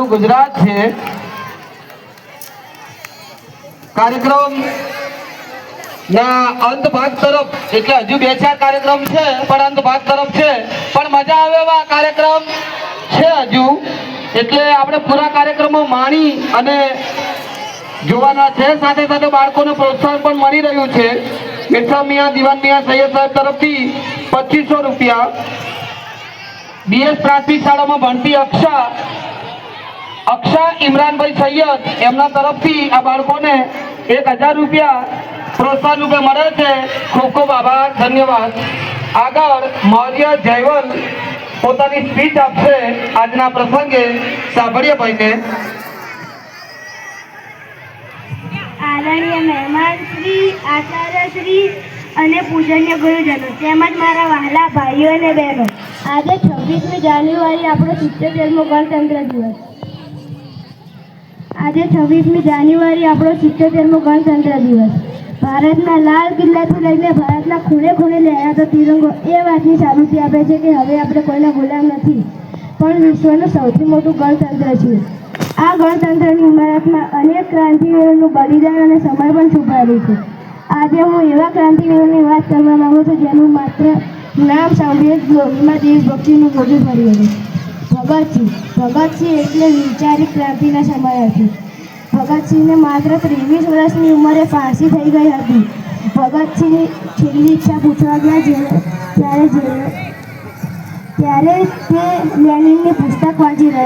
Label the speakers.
Speaker 1: આપણું ગુજરાત છે કાર્યક્રમ ના અંત ભાગ તરફ એટલે હજુ 2-4 કાર્યક્રમ છે પણ અંત ભાગ તરફ છે પણ મજા આવે એવા કાર્યક્રમ છે હજુ એટલે આપણે પૂરા કાર્યક્રમો માણી અને જોવાના છે સાથે સાથે બાળકોને પ્રોત્સાહન પણ મળી રહ્યું છે મિર્ઝા મિયા દિવાન મિયા સૈયદ સાહેબ તરફથી 2500 રૂપિયા બીએસ પ્રાથમિક શાળામાં ભણતી અક્ષા ઇમરાનભાઈ સૈયદ એમના તરફથી આ બાળકોને 1000 રૂપિયા પ્રોત્સાહન રૂપે મળે છે ખૂબ ખૂબ આભાર ધન્યવાદ આગળ મૌર્ય જયવલ પોતાની સ્પીચ આપશે આજના પ્રસંગે સાંભળીએ ભાઈને
Speaker 2: આદરણીય મહેમાન શ્રી આચાર્ય શ્રી અને પૂજનીય ગુરુજનો તેમજ મારા વહાલા ભાઈઓ અને બહેનો આજે 26મી જાન્યુઆરી આપણો 77મો ગણતંત્ર દિવસ ભારતના લાલ કિલ્લાથી લઈને ભારતના ખૂણે ખૂણે લહેરાતો તિરંગો એ વાતની સાબિતી આપે છે કે હવે આપણે કોઈના ગુલામ નથી પણ વિશ્વનું સૌથી મોટું ગણતંત્ર છીએ આ ગણતંત્રની ઇમારતમાં અનેક ક્રાંતિવીરોનું બલિદાન અને સમર્પણ છુપાયેલું છે આજે હું એવા ક્રાંતિવીરોની વાત કરવા માંગુ છું જેનું માત્ર નામ સાંભળીએ જ લોહીમાં દેશભક્તિનું મોજું ફરી હતું ભગતસિંહ એટલે વિચારી ક્રાંતિના સમાયાર્થી ભગતસિંહને માત્ર 23 વર્ષની ઉંમરે ફાંસી થઈ ગઈ હતી ભગતસિંહની છેલ્લી ઈચ્છા પૂછવા ગયા ત્યારે તે લેનિનની પુસ્તક વાંચી રહ્યા